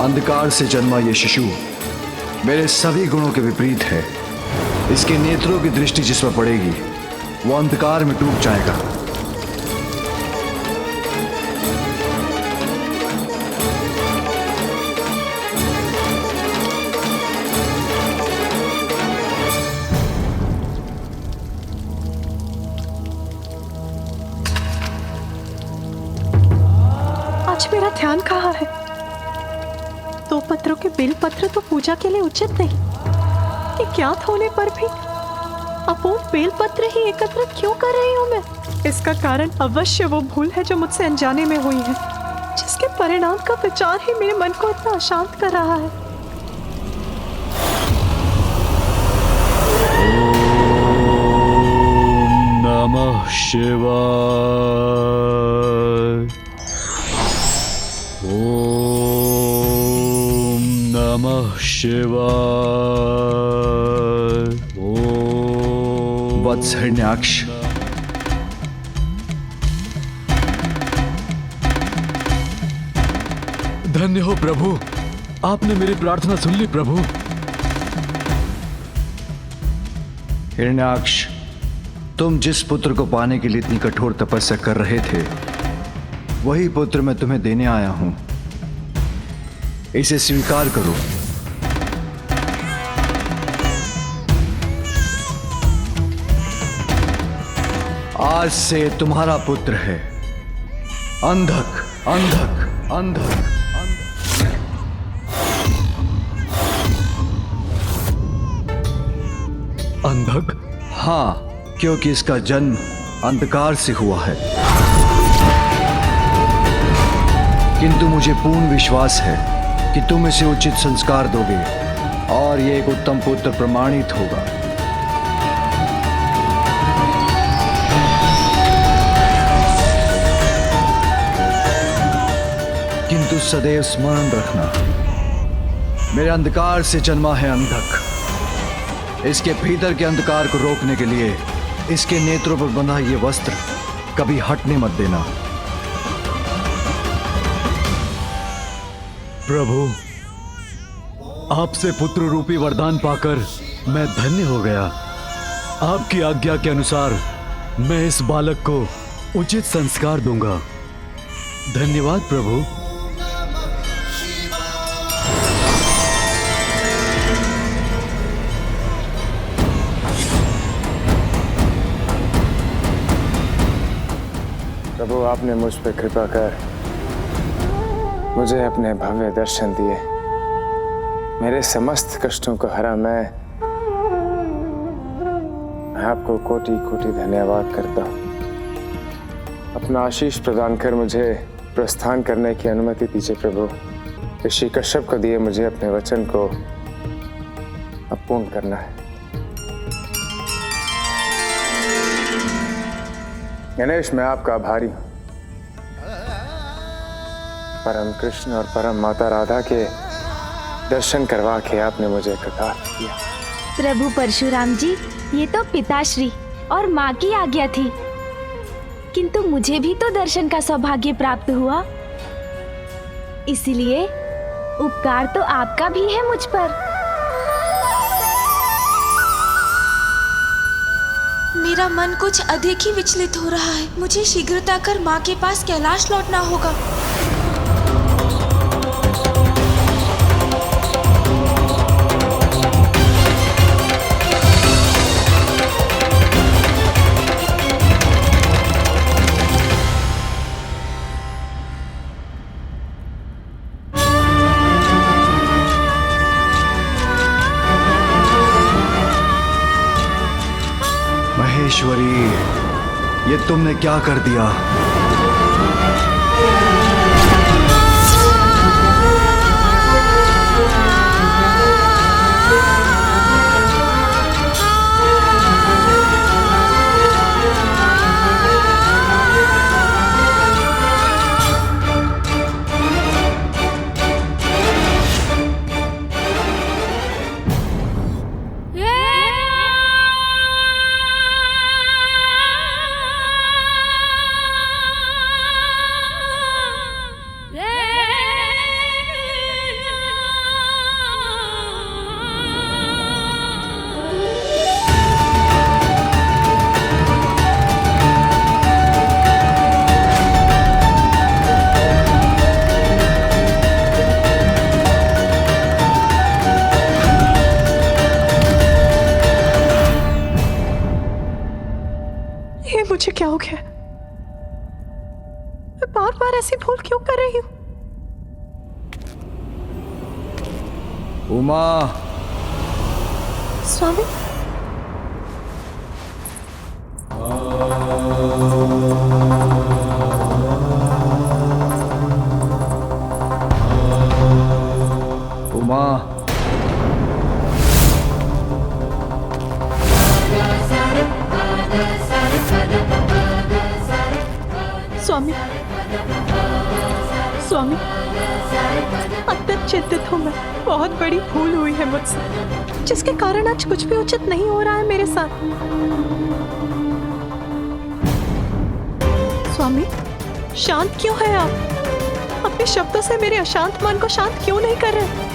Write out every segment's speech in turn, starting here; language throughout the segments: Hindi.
अंधकार से जन्मा ये शिशु मेरे सभी गुणों के विपरीत है। इसके नेत्रों की दृष्टि जिस पर पड़ेगी वो अंधकार में डूब जाएगा। आज मेरा ध्यान कहाँ है? 2 पत्रों के बेल पत्र तो पूजा के लिए उचित नहीं। ये ज्ञात होने पर भी अपूर्ण बेल पत्र ही एकत्र क्यों कर रही हूँ मैं? इसका कारण अवश्य वो भूल है जो मुझसे अनजाने में हुई है, जिसके परिणाम का विचार ही मेरे मन को इतना अशांत कर रहा है। ओम नमः शिवाय। ओम नमः शिवाय। वत्स हिरण्याक्ष, धन्य हो प्रभु, आपने मेरी प्रार्थना सुन ली प्रभु। हिरण्याक्ष, तुम जिस पुत्र को पाने के लिए इतनी कठोर तपस्या कर रहे थे वही पुत्र मैं तुम्हें देने आया हूं। इसे स्वीकार करो। आज से तुम्हारा पुत्र है अंधक। अंधक अंधक अंधक? हाँ, क्योंकि इसका जन्म अंधकार से हुआ है। किंतु मुझे पूर्ण विश्वास है कि तुम इसे उचित संस्कार दोगे और ये एक उत्तम पुत्र प्रमाणित होगा। किंतु सदैव स्मरण रखना, मेरे अंधकार से जन्मा है अंधक। इसके भीतर के अंधकार को रोकने के लिए इसके नेत्रों पर बंधा ये वस्त्र कभी हटने मत देना। प्रभु, आपसे पुत्र रूपी वरदान पाकर मैं धन्य हो गया। आपकी आज्ञा के अनुसार मैं इस बालक को उचित संस्कार दूंगा। धन्यवाद प्रभु। प्रभु, आपने मुझ पर कृपा कर मुझे अपने भव्य दर्शन दिए। मेरे समस्त कष्टों को हरा। मैं आपको कोटि कोटि धन्यवाद करता हूँ। अपना आशीष प्रदान कर मुझे प्रस्थान करने की अनुमति दीजिए प्रभु। ऋषि कश्यप को दिए मुझे अपने वचन को अपूर्ण करना है। गणेश, मैं आपका आभारी हूं। परम कृष्ण और परम माता राधा के दर्शन करवा के आपने मुझे कृतार्थ किया। प्रभु परशुराम जी, ये तो पिताश्री और माँ की आज्ञा थी, किंतु मुझे भी तो दर्शन का सौभाग्य प्राप्त हुआ। इसलिए उपकार तो आपका भी है मुझ पर। मेरा मन कुछ अधिक ही विचलित हो रहा है। मुझे शीघ्रता कर माँ के पास कैलाश लौटना होगा। महेश्वरी, ये तुमने क्या कर दिया? मुझे क्या हो गया? मैं बार बार ऐसी भूल क्यों कर रही हूँ? उमा, स्वामी, उमा, स्वामी, स्वामी, अत्यंत चिंतित हूँ मैं। बहुत बड़ी भूल हुई है मुझसे, जिसके कारण आज कुछ भी उचित नहीं हो रहा है मेरे साथ। स्वामी, शांत क्यों है आप? अपने शब्दों से मेरे अशांत मन को शांत क्यों नहीं कर रहे?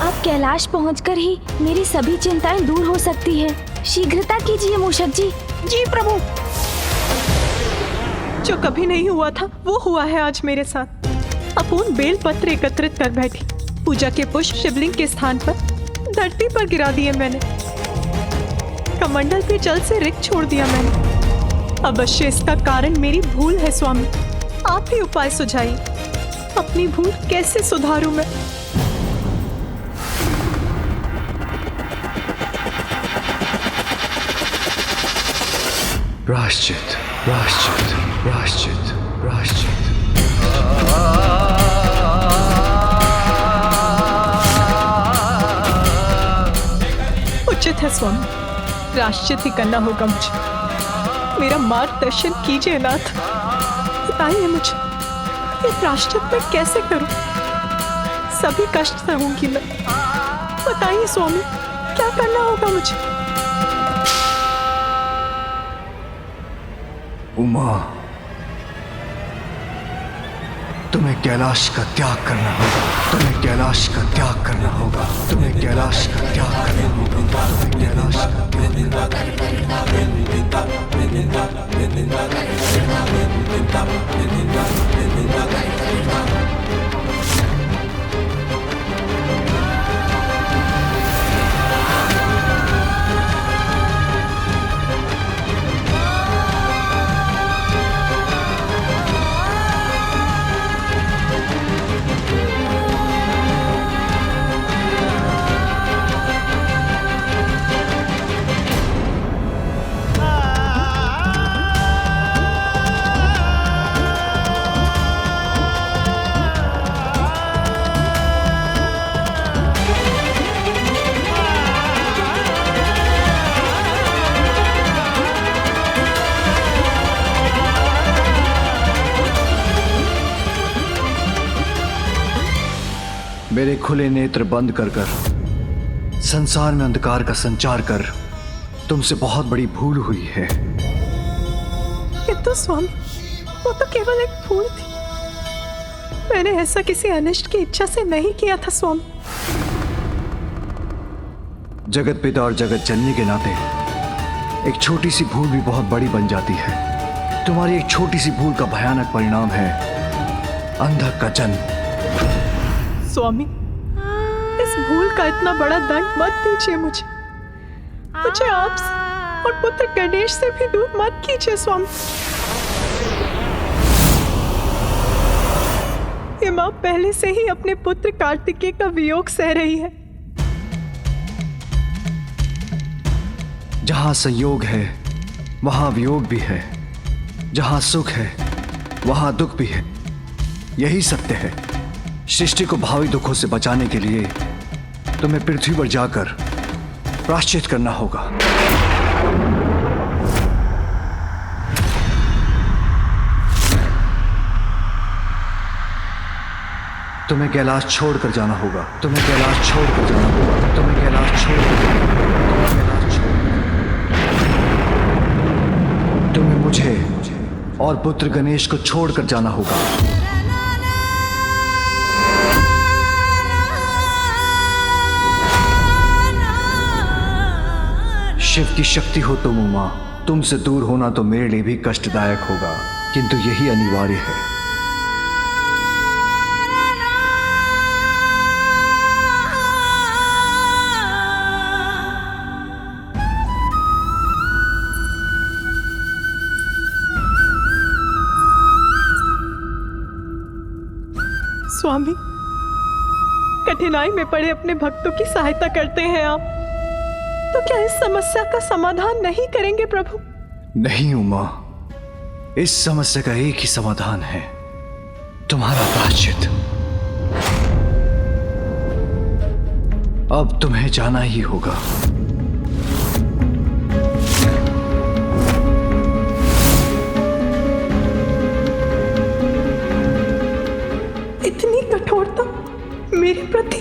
आप कैलाश पहुंचकर ही मेरी सभी चिंताएं दूर हो सकती है। शीघ्रता कीजिए मूषक जी। जी प्रभु। जो कभी नहीं हुआ था वो हुआ है आज मेरे साथ। अपूर्ण बेल पत्र एकत्रित कर बैठी। पूजा के पुष्प शिवलिंग के स्थान पर धरती पर गिरा दिए मैंने। कमंडल भी जल से रिक्त छोड़ दिया मैंने। अवश्य इसका कारण मेरी भूल है स्वामी। आप ही उपाय सुझाइए। अपनी भूल कैसे सुधारूं मैं? प्रायश्चित, प्रायश्चित, प्रायश्चित, प्रायश्चित। उचित है स्वामी, प्रायश्चित ही करना होगा मुझे। मेरा मार्गदर्शन कीजिए नाथ। बताइए मुझे ये प्रायश्चित मैं कैसे करूं? सभी कष्ट सहूंगी मैं। बताइए स्वामी, क्या करना होगा मुझे? उमा, तुम्हें कैलाश का त्याग करना होगा। तुम्हें कैलाश का त्याग करना होगा। तुम्हें कैलाश का त्याग करना होगा। तुम्हें कैलाश का मेरे खुले नेत्र बंद कर संसार में अंधकार का संचार कर तुमसे बहुत बड़ी भूल हुई है। किंतु स्वामी, वो तो केवल एक भूल थी। मैंने ऐसा किसी अनिष्ट की इच्छा से नहीं किया था स्वामी। जगत पिता और जगत जननी के नाते एक छोटी सी भूल भी बहुत बड़ी बन जाती है। तुम्हारी एक छोटी सी भूल का भयानक परिणाम है अंधक का जन्म। स्वामी, इस भूल का इतना बड़ा दंड मत दीजिए मुझे। मुझे आपसे और पुत्र गणेश से भी दूर मत कीजिए स्वामी। ये मां पहले से ही अपने पुत्र कार्तिकेय का वियोग सह रही है। जहां संयोग है वहां वियोग भी है। जहां सुख है वहां दुख भी है। यही सत्य है। सृष्टि को भावी दुखों से बचाने के लिए तुम्हें पृथ्वी पर जाकर प्रायश्चित करना होगा। तुम्हें कैलाश छोड़कर जाना होगा। तुम्हें कैलाश छोड़कर जाना होगा। तुम्हें कैलाश छोड़कर जाना होगा। तुम्हें मुझे और पुत्र गणेश को छोड़कर जाना होगा। शिव की शक्ति हो तुम उमा। तुमसे दूर होना तो मेरे लिए भी कष्टदायक होगा, किंतु यही अनिवार्य है। स्वामी, कठिनाई में पड़े अपने भक्तों की सहायता करते हैं आप, तो क्या इस समस्या का समाधान नहीं करेंगे प्रभु? नहीं उमा, इस समस्या का एक ही समाधान है, तुम्हारा प्रायश्चित। अब तुम्हें जाना ही होगा। इतनी कठोरता मेरे प्रति?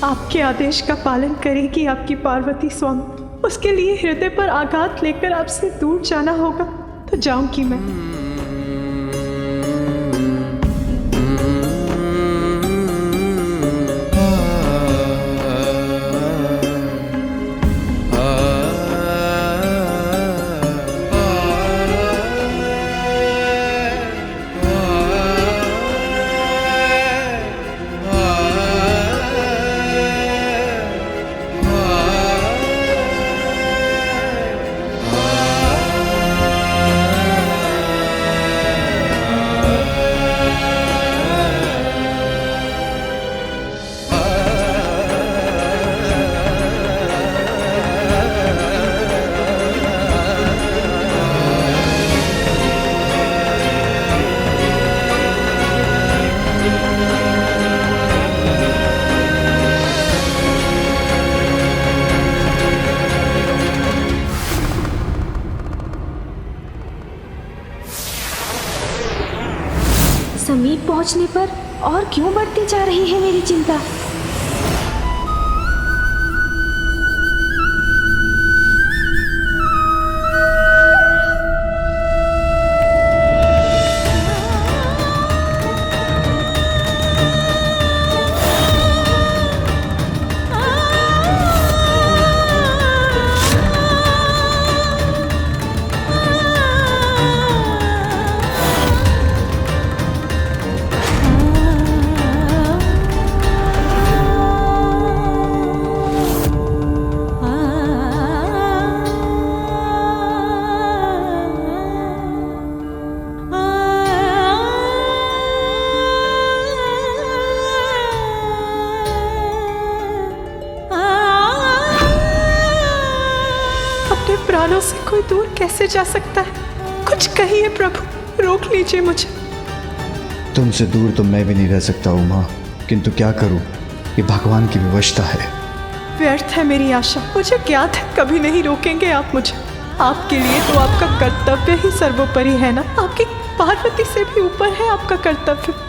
आपके आदेश का पालन करेगी आपकी पार्वती स्वामी। उसके लिए हृदय पर आघात लेकर आपसे दूर जाना होगा तो जाऊंगी मैं। समीप पहुंचने पर और क्यों बढ़ती जा रही है मेरी चिंता। प्राणों से कोई दूर कैसे जा सकता है? कुछ कहिए प्रभु, रोक लीजिए मुझे। तुमसे दूर तो मैं भी नहीं रह सकता उमा, किंतु क्या करूं, ये भगवान की विवशता है। व्यर्थ है मेरी आशा, मुझे ज्ञात है कभी नहीं रोकेंगे आप मुझे। आपके लिए तो आपका कर्तव्य ही सर्वोपरि है ना। आपकी पार्वती से भी ऊपर है आपका कर्तव्य।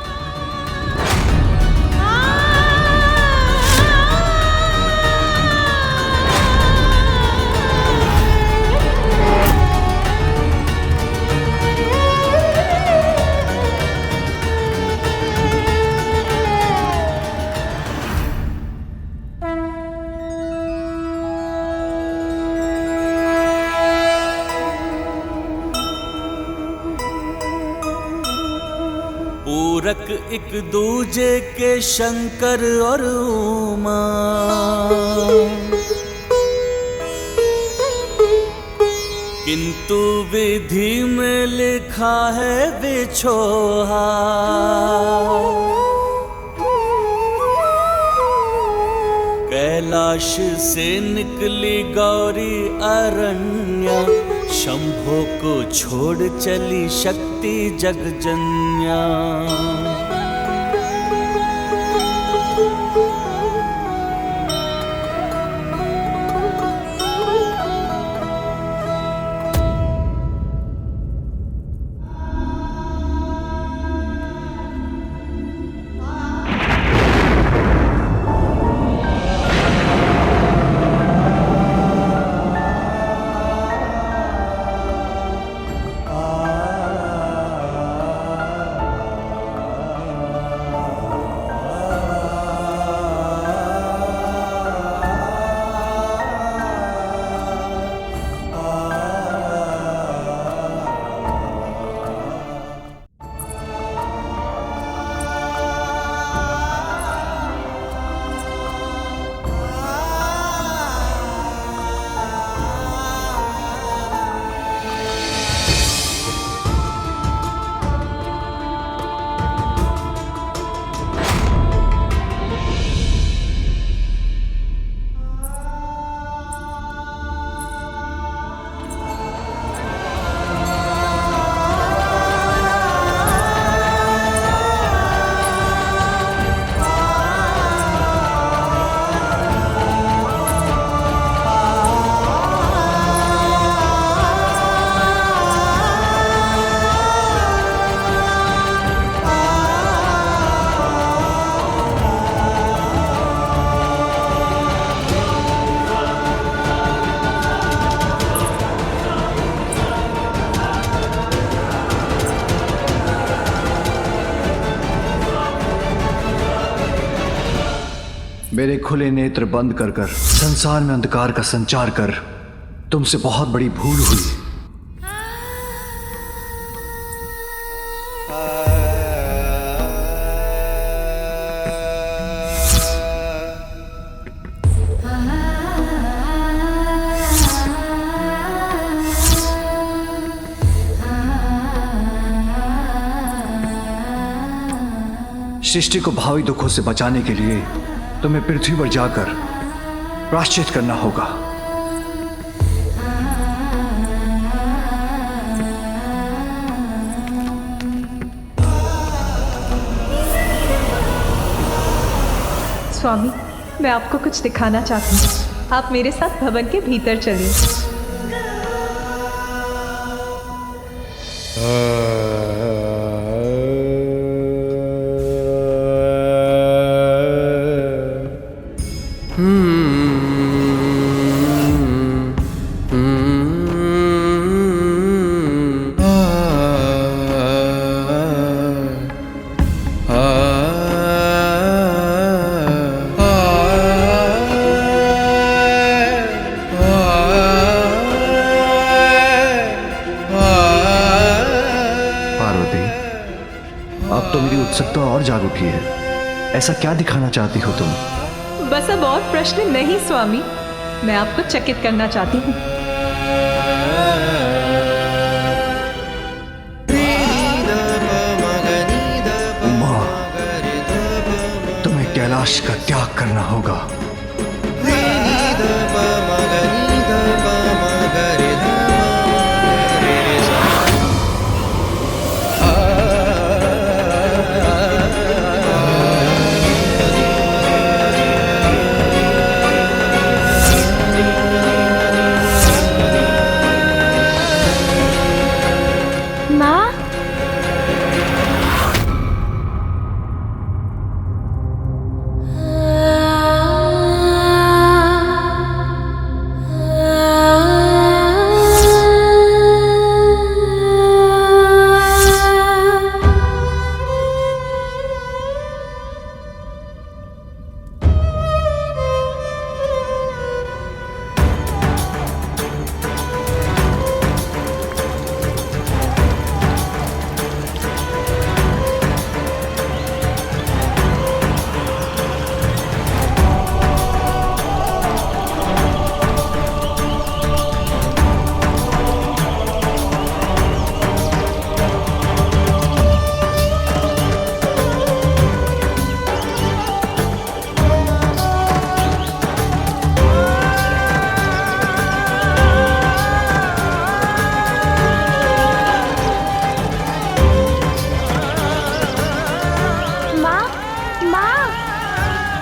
पूरक एक दूजे के शंकर और उमा, किंतु विधि में लिखा है बिछोहा। कैलाश से निकली गौरी अरण्या, शंभो को छोड़ चली शक्ति जगजन्या। मेरे खुले नेत्र बंद कर कर संसार में अंधकार का संचार कर तुमसे बहुत बड़ी भूल हुई। सृष्टि को भावी दुखों से बचाने के लिए तुम्हें पृथ्वी पर जाकर प्रायश्चित करना होगा। स्वामी, मैं आपको कुछ दिखाना चाहती हूँ। आप मेरे साथ भवन के भीतर चलिए। अब तो मेरी उत्सुकता और जाग उठी है। ऐसा क्या दिखाना चाहती हो तुम? बस अब और प्रश्न नहीं स्वामी, मैं आपको चकित करना चाहती हूँ। उमा, तुम्हें कैलाश का त्याग करना होगा।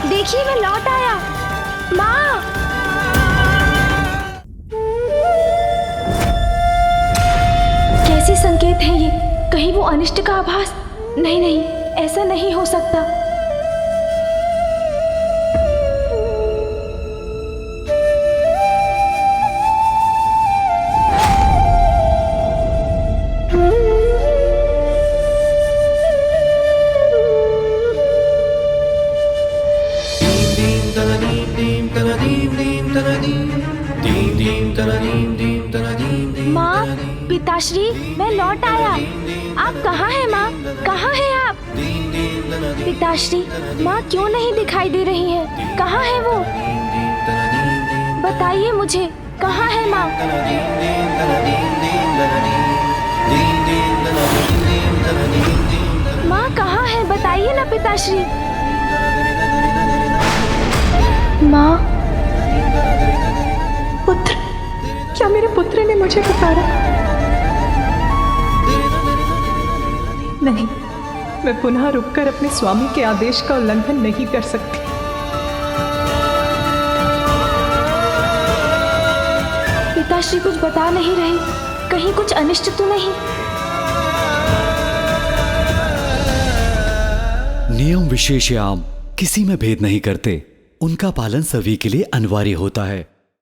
देखिए, मैं लौट आया। माँ! कैसे संकेत हैं ये? कहीं वो अनिष्ट का आभास? नहीं नहीं, ऐसा नहीं हो सकता। माँ, पिताश्री, मैं लौट आया। आप कहाँ हैं माँ? कहाँ हैं आप? पिताश्री, माँ क्यों नहीं दिखाई दे रही हैं? कहाँ है वो? बताइए मुझे, कहाँ है माँ? माँ कहाँ है? बताइए ना पिताश्री। माँ, पुत्र, क्या मेरे पुत्र ने मुझे पुकारा? नहीं, मैं पुनः रुककर अपने स्वामी के आदेश का उल्लंघन नहीं कर सकती। पिताश्री कुछ बता नहीं रहे, कहीं कुछ अनिष्ट तो नहीं? नियम विशेषयाम किसी में भेद नहीं करते, उनका पालन सभी के लिए अनिवार्य होता है।